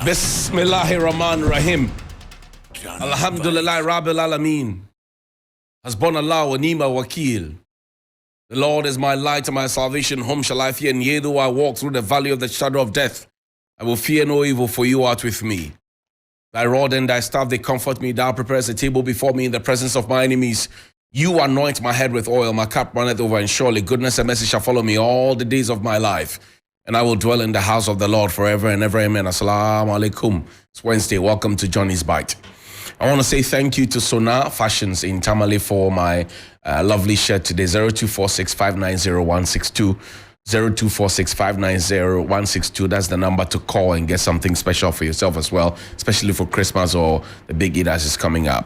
Bismillahir Rahmanir Rahim. Alhamdulillah Rabbil Alameen. Hasbunallah wa ni'mal wakil. The Lord is my light and my salvation. Whom shall I fear? And yea, though I walk through the valley of the shadow of death, I will fear no evil, for you art with me. Thy rod and thy staff, they comfort me. Thou preparest a table before me in the presence of my enemies. You anoint my head with oil, my cup runneth over, and surely goodness and mercy shall follow me all the days of my life. And I will dwell in the house of the Lord forever and ever. Amen. Assalamu alaikum. It's Wednesday. Welcome to Johnny's Bite. I want to say thank you to Sona Fashions in Tamale for my lovely shirt today. 0246590162. 0246590162. That's the number to call and get something special for yourself as well, especially for Christmas or the big Eid as is coming up.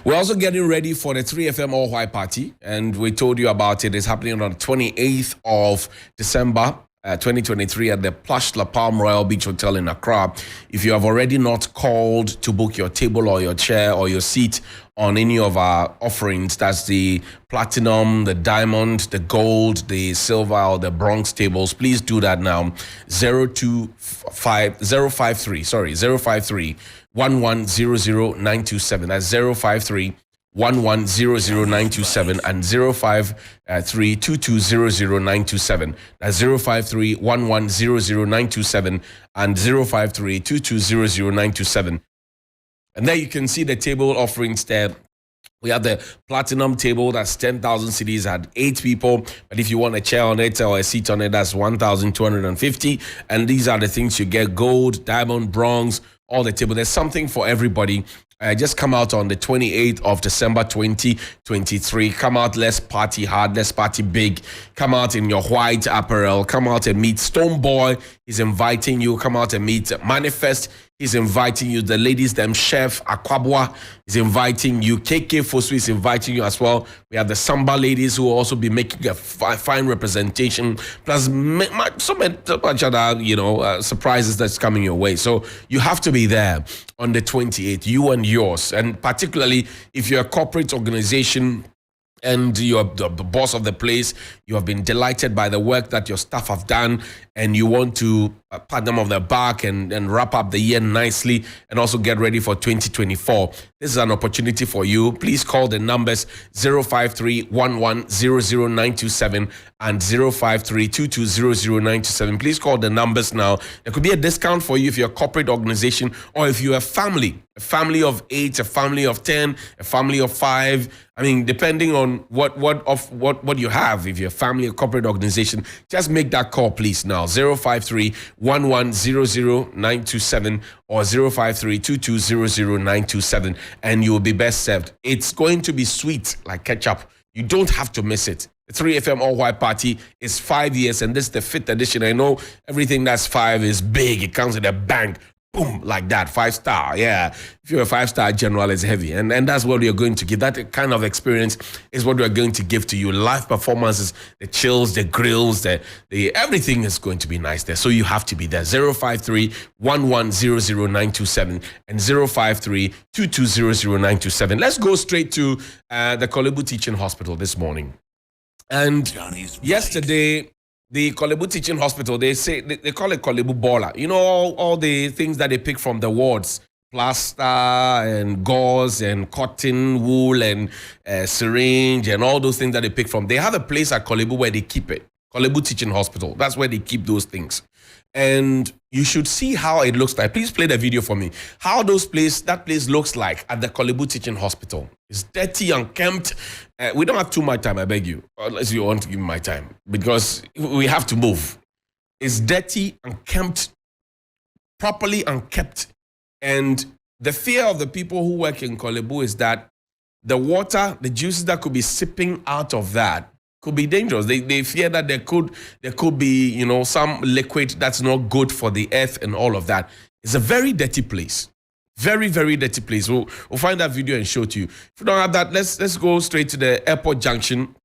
We're also getting ready for the 3FM All White Party, and we told you about it. It's happening on the 28th of December, 2023 at the Plush La Palm Royal Beach Hotel in Accra. If you have already not called to book your table or your chair or your seat on any of our offerings, that's the platinum, the diamond, the gold, the silver, or the bronze tables, please do that now. 053 1100927. That's 053 1100927 and 053 2200927. That's 053 1100927 and 053 2200927. And there you can see the table offerings there. We have the platinum table, that's 10,000 cedis at 8 people. But if you want a chair on it or a seat on it, that's 1,250. And these are the things you get: gold, diamond, bronze, all the table. There's something for everybody. Just come out on the 28th of December 2023. Come out, let's party hard, let's party big. Come out in your white apparel. Come out and meet Stoneboy. He's inviting you. Come out and meet Manifest. He's inviting you. The ladies, them Chef Akwabwa is inviting you. KK Fosu is inviting you as well. We have the Samba ladies who will also be making a fine representation. Plus so much other, surprises that's coming your way. So you have to be there on the 28th, you and yours. And particularly if you're a corporate organization and you're the boss of the place, you have been delighted by the work that your staff have done, and you want to pat them on the back and wrap up the year nicely and also get ready for 2024. This is an opportunity for you. Please call the numbers 053 1100927 and 053 2200927. Please call the numbers now. There could be a discount for you if you're a corporate organization or if you're a family of 8, a family of 10, a family of 5. I mean, depending on what you have. If you're a family or corporate organization, just make that call, please, now. 053 1100927 or 053 2200927, and you will be best served. It's going to be sweet like ketchup. You don't have to miss it. The 3FM All White Party is 5 years, and this is the 5th edition. I know everything that's 5 is big. It comes with a bang. Boom, like that, 5-star. Yeah, if you're a 5-star general, it's heavy. And that's what we are going to give. That kind of experience is what we are going to give to you. Live performances, the chills, the grills, the everything is going to be nice there. So you have to be there. 053 1100927 and 053 2200927. Let's go straight to the Korle-Bu Teaching Hospital this morning. And yesterday, the Korle-Bu Teaching Hospital, they call it Korle-Bu Baller. You know, all the things that they pick from the wards: plaster and gauze and cotton wool and syringe and all those things that they pick from. They have a place at Korle-Bu where they keep it. Korle-Bu Teaching Hospital. That's where they keep those things. And you should see how it looks like. Please play the video for me. How that place looks like at the Korle-Bu Teaching Hospital. It's dirty, unkempt. We don't have too much time, I beg you, unless you want to give me my time, because we have to move. It's dirty, unkempt, properly unkept. And the fear of the people who work in Korle-Bu is that the water, the juices that could be sipping out of that could be dangerous. They fear that there could be, some liquid that's not good for the earth and all of that. It's a very dirty place. Very, very dirty place. We'll find that video and show it to you. If you don't have that, let's go straight to the airport junction.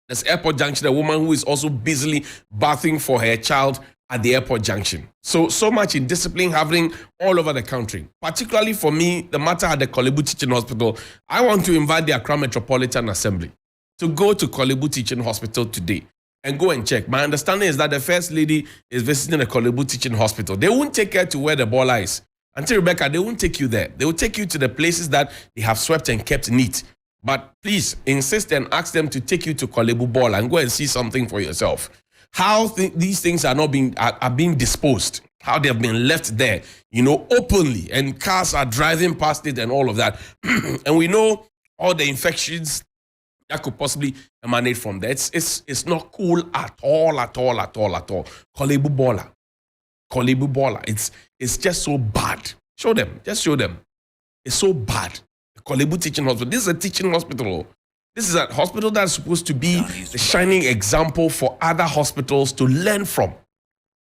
There's airport junction, a woman who is also busily bathing for her child at the airport junction. So much indiscipline happening all over the country. Particularly for me, the matter at the Korle-Bu Teaching Hospital. I want to invite the Accra Metropolitan Assembly to go to Korle-Bu Teaching Hospital today and go and check. My understanding is that the first lady is visiting the Korle-Bu Teaching Hospital. They won't take her to where the baller is. Auntie Rebecca, they won't take you there. They will take you to the places that they have swept and kept neat. But please insist and ask them to take you to Korle-Bu baller and go and see something for yourself. How these things are not being disposed, how they have been left there, openly, and cars are driving past it and all of that. And we know all the infections that could possibly emanate from that. It's not cool at all. Korle-Bu baller. It's just so bad. Show them. Just show them. It's so bad. The Korle-Bu Teaching Hospital. This is a teaching hospital. This is a hospital that's supposed to be the shining example for other hospitals to learn from.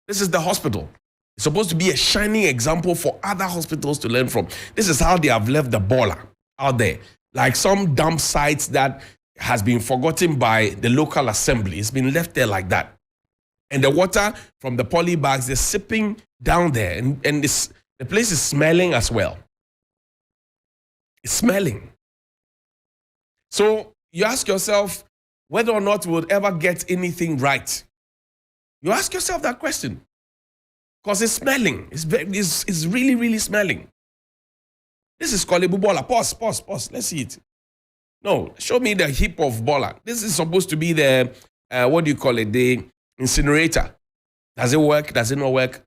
This is the hospital. It's supposed to be a shining example for other hospitals to learn from. This is how they have left the baller out there. Like some dump sites that has been forgotten by the local assembly. It's been left there like that. And the water from the poly bags is sipping down there. And the place is smelling as well. It's smelling. So you ask yourself whether or not we would ever get anything right. You ask yourself that question. Because it's smelling. It's really, really smelling. This is Korle-Bu baller. Pause. Let's see it. No, show me the heap of baller. This is supposed to be the, the incinerator. Does it work? Does it not work?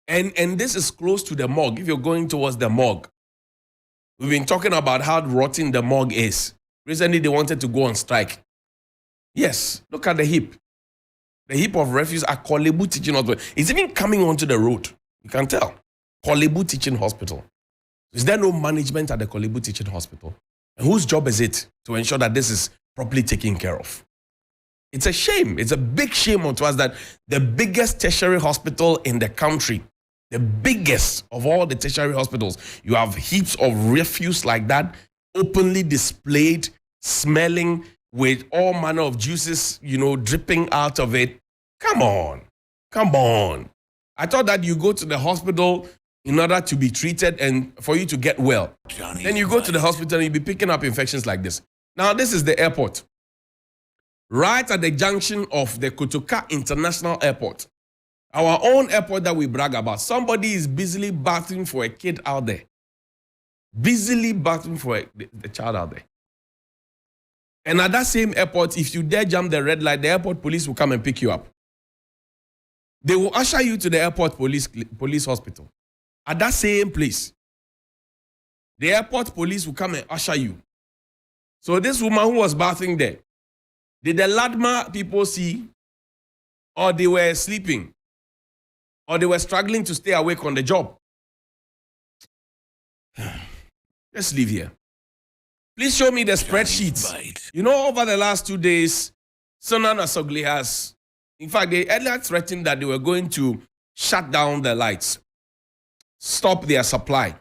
And this is close to the morgue. If you're going towards the morgue, we've been talking about how rotten the morgue is. Recently, they wanted to go on strike. Yes, look at the heap. The heap of refuse at Korle-Bu Teaching Hospital. It's even coming onto the road. You can tell. Korle-Bu Teaching Hospital. Is there no management at the Korle-Bu Teaching Hospital? And whose job is it to ensure that this is properly taken care of? It's a shame. It's a big shame onto us that the biggest tertiary hospital in the country, the biggest of all the tertiary hospitals, you have heaps of refuse like that, openly displayed, smelling with all manner of juices, dripping out of it. Come on. I thought that you go to the hospital in order to be treated and for you to get well. Then you go to the hospital and you'll be picking up infections like this. Now, this is the airport. Right at the junction of the Kotoka International Airport. Our own airport that we brag about. Somebody is busily bathing for a kid out there. Busily bathing for the child out there. And at that same airport, if you dare jump the red light, the airport police will come and pick you up. They will usher you to the airport police hospital. At that same place, the airport police will come and usher you. So this woman who was bathing there, did the LADMA people see, or they were sleeping, or they were struggling to stay awake on the job? Let's leave here. Please show me the spreadsheets. Over the last 2 days, Sonan Asogli has, in fact, they earlier threatened that they were going to shut down the lights, stop their supply.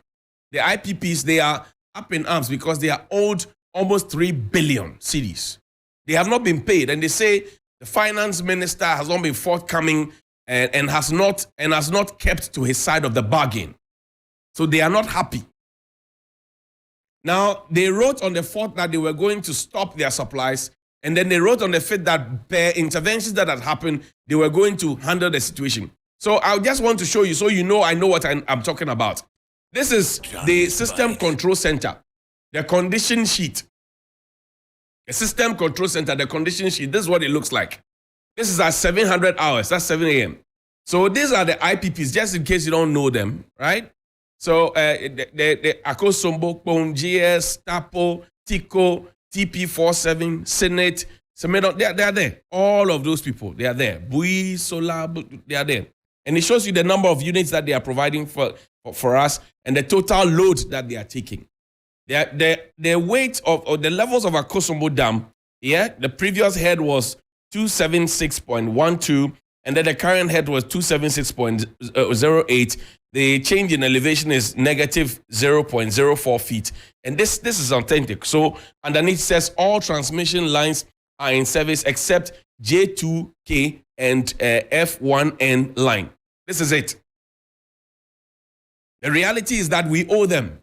The IPPs, they are up in arms because they are owed almost 3 billion cedis. They have not been paid, and they say the finance minister has not been forthcoming and has not kept to his side of the bargain. So they are not happy. Now, they wrote on the 4th that they were going to stop their supplies, and then they wrote on the 5th that per interventions that had happened, they were going to handle the situation. So I just want to show you so I know what I'm talking about. This is the system control center, the condition sheet. The system control center, the condition sheet, this is what it looks like. This is at 700 hours, that's 7 a.m. So these are the IPPs, just in case you don't know them, right? So the Akosombo, GS, Tapo, Tico, TP47, Senate, Semedo, they are there. All of those people, they are there. Bui, Solar, they are there. And it shows you the number of units that they are providing for us and the total load that they are taking. The weight of the levels of Akosombo Dam, the previous head was 276.12, and then the current head was 276.08. The change in elevation is negative 0.04 feet. And this is authentic. So underneath says all transmission lines are in service except J2K and F1N line. This is it. The reality is that we owe them.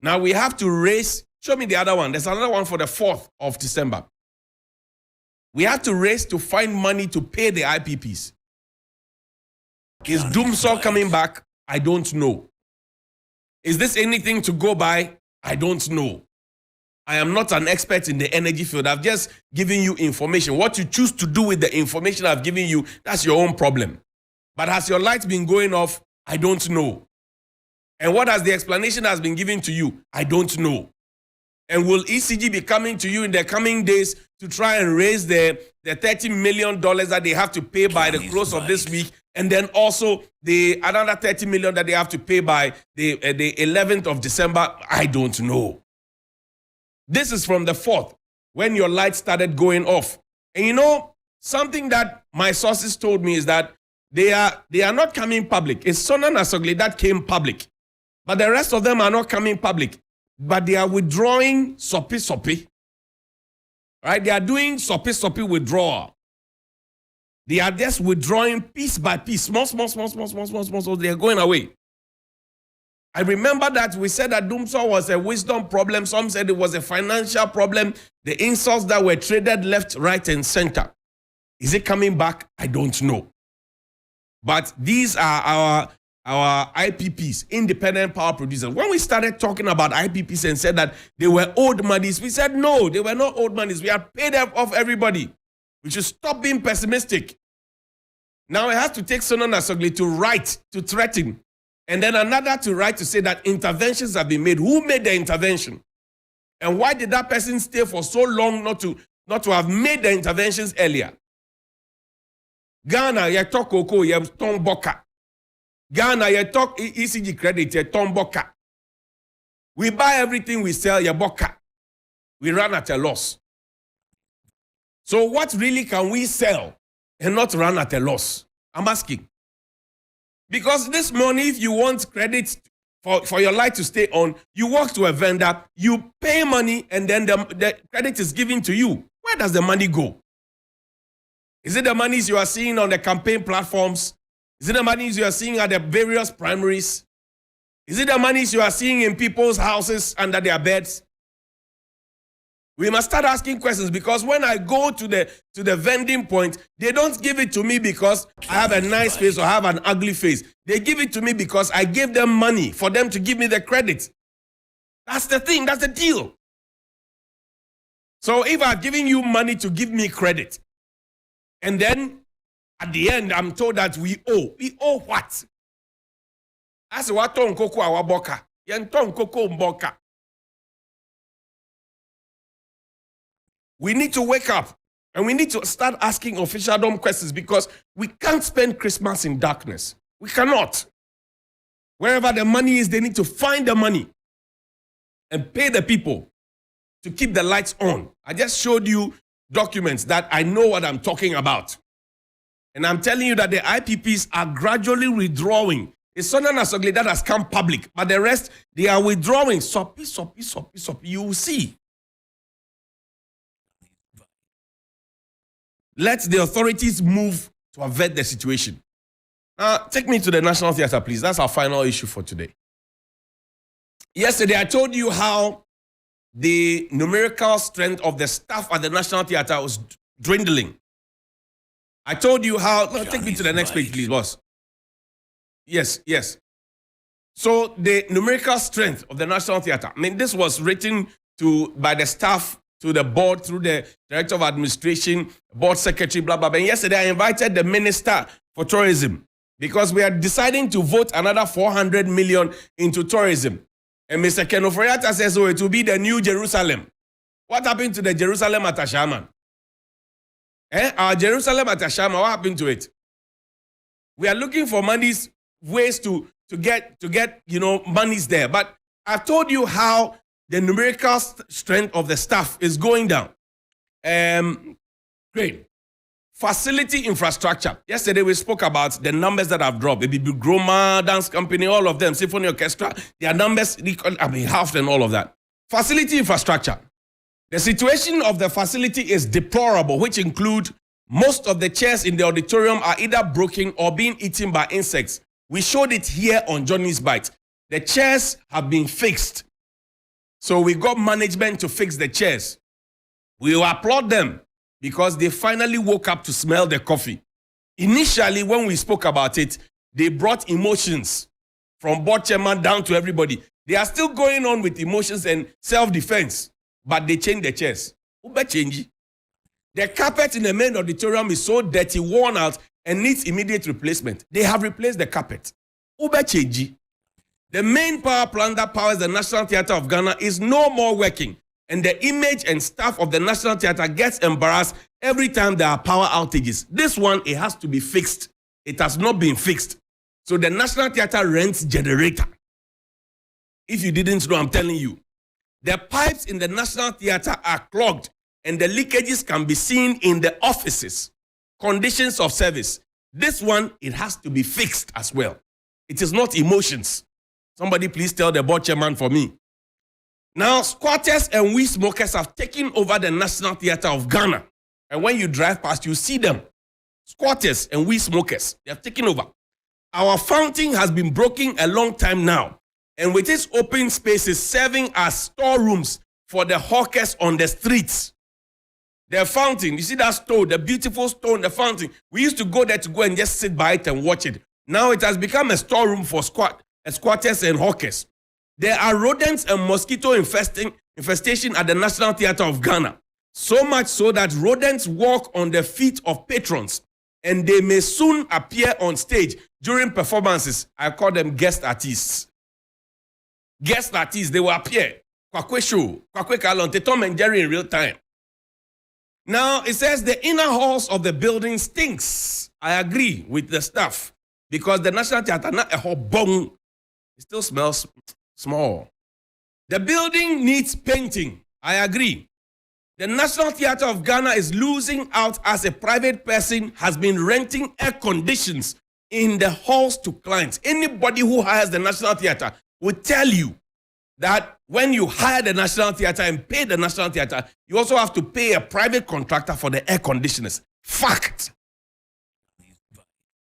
Now we have to raise, show me the other one. There's another one for the 4th of December. We have to race to find money to pay the IPPs. Is dumsor coming back? I don't know. Is this anything to go by? I don't know. I am not an expert in the energy field. I've just given you information. What you choose to do with the information I've given you, that's your own problem. But has your light been going off? I don't know. And what has the explanation has been given to you? I don't know. And will ECG be coming to you in the coming days to try and raise the $30 million that they have to pay by the close of this week, and then also the another $30 million that they have to pay by the 11th of December? I don't know. This is from the 4th, when your light started going off. And you know, something that my sources told me is that they are not coming public. It's Sona Nasogli that came public. But the rest of them are not coming public. But they are withdrawing sopi. Right? They are doing sopi withdrawal. They are just withdrawing piece by piece. Small. They are going away. I remember that we said that dumsor was a wisdom problem. Some said it was a financial problem. The insults that were traded left, right, and center. Is it coming back? I don't know. But these are our IPPs, independent power producers. When we started talking about IPPs and said that they were old monies, we said no, they were not old monies. We have paid off everybody. We should stop being pessimistic. Now it has to take Sona Nasogli to write, to threaten, and then another to write to say that interventions have been made. Who made the intervention? And why did that person stay for so long not to have made the interventions earlier? Ghana, you talk Koko, you ton boka. Ghana, you talk ECG credit, you ton boka. We buy everything we sell, you boka. We run at a loss. So what really can we sell and not run at a loss? I'm asking. Because this morning, if you want credit for your light to stay on, you walk to a vendor, you pay money, and then the credit is given to you. Where does the money go? Is it the monies you are seeing on the campaign platforms? Is it the monies you are seeing at the various primaries? Is it the monies you are seeing in people's houses under their beds? We must start asking questions, because when I go to the vending point, they don't give it to me because I have a nice face or have an ugly face. They give it to me because I gave them money for them to give me the credit. That's the thing. That's the deal. So if I've given you money to give me credit, and then at the end I'm told that we owe what? That's what ton koko awaboka. Yen ton koko mboka. We need to wake up and we need to start asking officialdom questions, because we can't spend Christmas in darkness. We cannot. Wherever the money is, they need to find the money and pay the people to keep the lights on. I just showed you documents that I know what I'm talking about. And I'm telling you that the IPPs are gradually withdrawing. It's Sona Nasogli that has come public, but the rest, they are withdrawing. Soppy. You will see. Let the authorities move to avert the situation. Take me to the National Theatre, please. That's our final issue for today. Yesterday, I told you how the numerical strength of the staff at the National Theatre was dwindling. I told you how... No, take me to the next page, please, boss. Yes. So, the numerical strength of the National Theatre. I mean, this was written by the staff to the board through the Director of Administration, Board Secretary, blah, blah, blah. And yesterday, I invited the Minister for Tourism, because we are deciding to vote another 400 million into tourism. And Mr. Ken Oforiatta says, oh, it will be the new Jerusalem. What happened to the Jerusalem at Ashaman? Our Jerusalem at Ashaman, what happened to it? We are looking for ways to get monies there. But I've told you how the numerical strength of the staff is going down. Great. Facility infrastructure. Yesterday we spoke about the numbers that have dropped. The Bibi Groma, dance company, all of them, symphony orchestra, their numbers, half and all of that. Facility infrastructure. The situation of the facility is deplorable, which include most of the chairs in the auditorium are either broken or being eaten by insects. We showed it here on Johnny's Bite. The chairs have been fixed. So we got management to fix the chairs. We will applaud them. because they finally woke up to smell the coffee. Initially, when we spoke about it, they brought emotions from board chairman down to everybody. They are still going on with emotions and self-defense, but they changed the chairs. Ube change. The carpet in the main auditorium is so dirty, worn out, and needs immediate replacement. They have replaced the carpet. Ube change. The main power plant that powers the National Theatre of Ghana is no more working, and the image and staff of the National Theatre gets embarrassed every time there are power outages. This one, it has to be fixed. It has not been fixed. So the National Theatre rents generator. If you didn't know, I'm telling you. The pipes in the National Theatre are clogged, and the leakages can be seen in the offices. Conditions of service. This one, it has to be fixed as well. It is not emotions. Somebody please tell the board chairman for me. Now, squatters and weed smokers have taken over the National Theatre of Ghana. And when you drive past, you see them. Squatters and weed smokers, they have taken over. Our fountain has been broken a long time now. And with its open spaces serving as storerooms for the hawkers on the streets. The fountain, you see that stone, the beautiful stone, the fountain. We used to go there to go and just sit by it and watch it. Now it has become a storeroom for squatters and hawkers. There are rodents and mosquito infestation at the National Theatre of Ghana. So much so that rodents walk on the feet of patrons, and they may soon appear on stage during performances. I call them guest artists. Guest artists, they will appear. Kwakwe show, Kwakwe Kalonte, Tom and Jerry in real time. Now, it says the inner halls of the building stinks. I agree with the staff, because the National Theatre, not a whole bong, it still smells small. The building needs painting. I agree. The National Theatre of Ghana is losing out as a private person has been renting air conditions in the halls to clients. Anybody who hires the National Theatre will tell you that when you hire the National Theatre and pay the National Theatre, you also have to pay a private contractor for the air conditioners. Fact.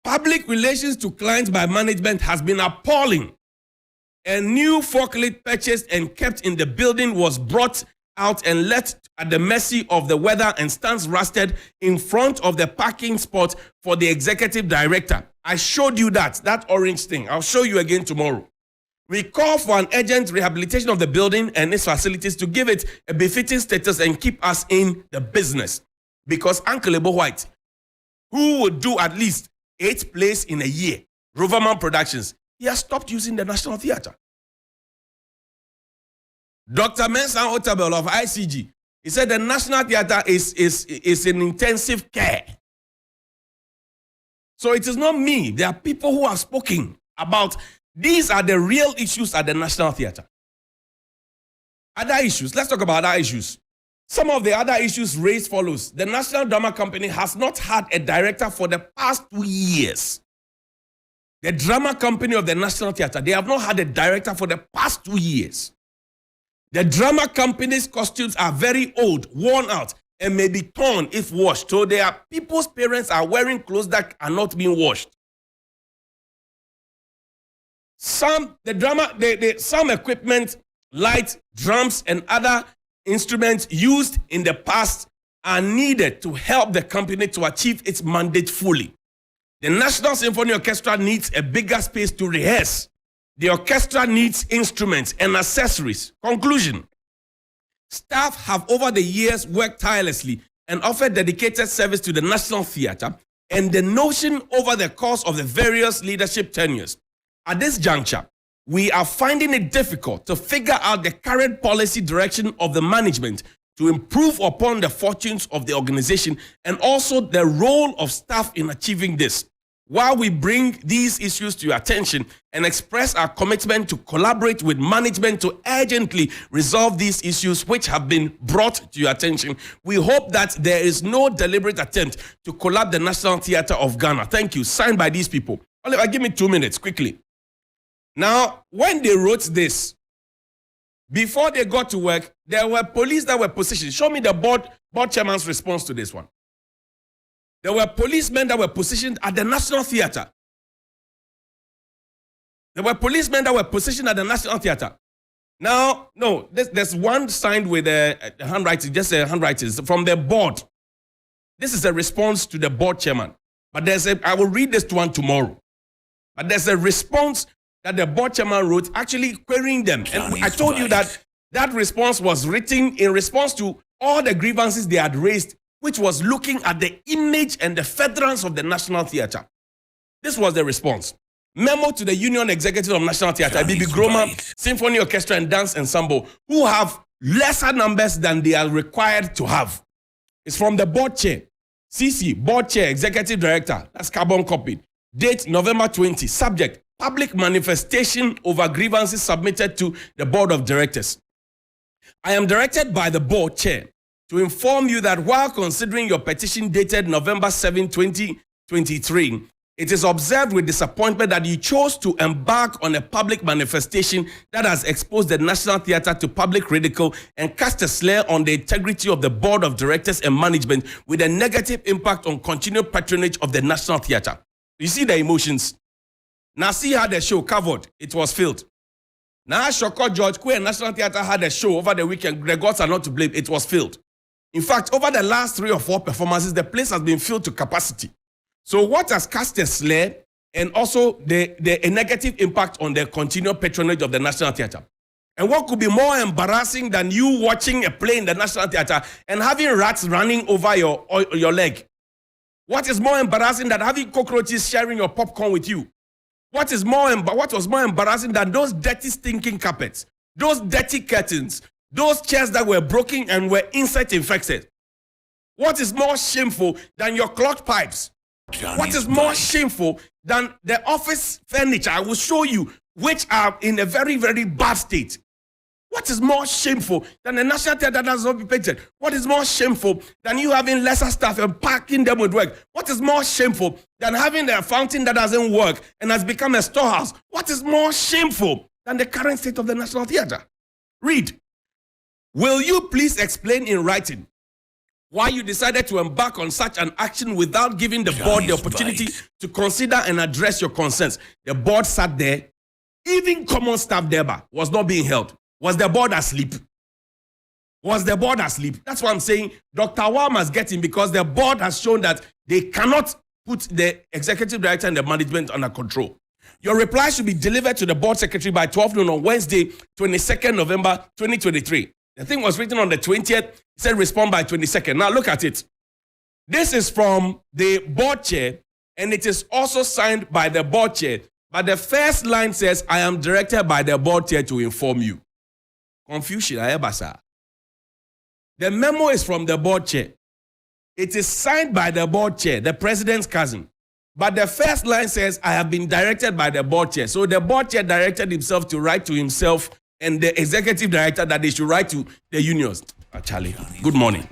Public relations to clients by management has been appalling. A new forklift purchased and kept in the building was brought out and left at the mercy of the weather and stands rusted in front of the parking spot for the executive director. I showed you that orange thing. I'll show you again tomorrow. We call for an urgent rehabilitation of the building and its facilities to give it a befitting status and keep us in the business. Because Uncle Ebo White, who would do at least 8 plays in a year, Roverman Productions, he has stopped using the National Theatre. Dr. Mensah Otabel of ICG, he said the National Theatre is in intensive care. So it is not me. There are people who have spoken about these are the real issues at the National Theatre. Other issues. Let's talk about other issues. Some of the other issues raised follows. The National Drama Company has not had a director for the past 2 years. The drama company of the National Theatre, they have not had a director for the past 2 years. The drama company's costumes are very old, worn out, and may be torn if washed. So people's parents are wearing clothes that are not being washed. Some equipment, lights, drums, and other instruments used in the past are needed to help the company to achieve its mandate fully. The National Symphony Orchestra needs a bigger space to rehearse. The orchestra needs instruments and accessories. Conclusion. Staff have over the years worked tirelessly and offered dedicated service to the National Theatre and the notion over the course of the various leadership tenures. At this juncture, we are finding it difficult to figure out the current policy direction of the management to improve upon the fortunes of the organization and also the role of staff in achieving this. While we bring these issues to your attention and express our commitment to collaborate with management to urgently resolve these issues which have been brought to your attention, we hope that there is no deliberate attempt to collapse the National Theatre of Ghana. Thank you. Signed by these people. Oliver, give me 2 minutes, quickly. Now, when they wrote this, before they got to work, there were police that were positioned. Show me the board chairman's response to this one. There were policemen that were positioned at the National Theatre. There were policemen that were positioned at the National Theatre. Now, no, there's one signed with a handwriting, just a handwriting from the board. This is a response to the board chairman. But I will read this one tomorrow. But there's a response that the board chairman wrote actually querying them. And I told you that that response was written in response to all the grievances they had raised, which was looking at the image and the furtherance of the National Theatre. This was the response. Memo to the Union Executive of National Theatre, Bibi Groma, Symphony Orchestra and Dance Ensemble, who have lesser numbers than they are required to have. It's from the board chair. CC, board chair, executive director. That's carbon copied. Date November 20. Subject, public manifestation over grievances submitted to the board of directors. I am directed by the board chair to inform you that while considering your petition dated November 7, 2023, it is observed with disappointment that you chose to embark on a public manifestation that has exposed the National Theatre to public ridicule and cast a slur on the integrity of the board of directors and management with a negative impact on continued patronage of the National Theatre. You see the emotions. Now see how the show covered. It was filled. Now Shoko George Quay National Theatre had a show over the weekend. The gods are not to blame. It was filled. In fact, over the last 3 or 4 performances, the place has been filled to capacity. So what has cast a slur and also a negative impact on the continued patronage of the National Theatre? And what could be more embarrassing than you watching a play in the National Theatre and having rats running over your leg? What is more embarrassing than having cockroaches sharing your popcorn with you? What was more embarrassing than those dirty stinking carpets, those dirty curtains, those chairs that were broken and were insect infected? What is more shameful than your clogged pipes? What is more shameful than the office furniture I will show you, which are in a very, very bad state? What is more shameful than the National Theatre that has not been painted? What is more shameful than you having lesser staff and packing them with work? What is more shameful than having a fountain that doesn't work and has become a storehouse? What is more shameful than the current state of the National Theatre? Read. Will you please explain in writing why you decided to embark on such an action without giving the board the opportunity to consider and address your concerns? The board sat there. Even common staff thereby was not being held. Was the board asleep? Was the board asleep? That's why I'm saying Dr. Awal must get in, because the board has shown that they cannot put the executive director and the management under control. Your reply should be delivered to the board secretary by 12 noon on Wednesday, 22nd November 2023. The thing was written on the 20th. It said respond by 22nd. Now look at it. This is from the board chair, and it is also signed by the board chair. But the first line says, I am directed by the board chair to inform you. Confusion, Ayabasa. The memo is from the board chair. It is signed by the board chair, the president's cousin. But the first line says, I have been directed by the board chair. So the board chair directed himself to write to himself and the executive director that they should write to the unions. Charlie, good morning.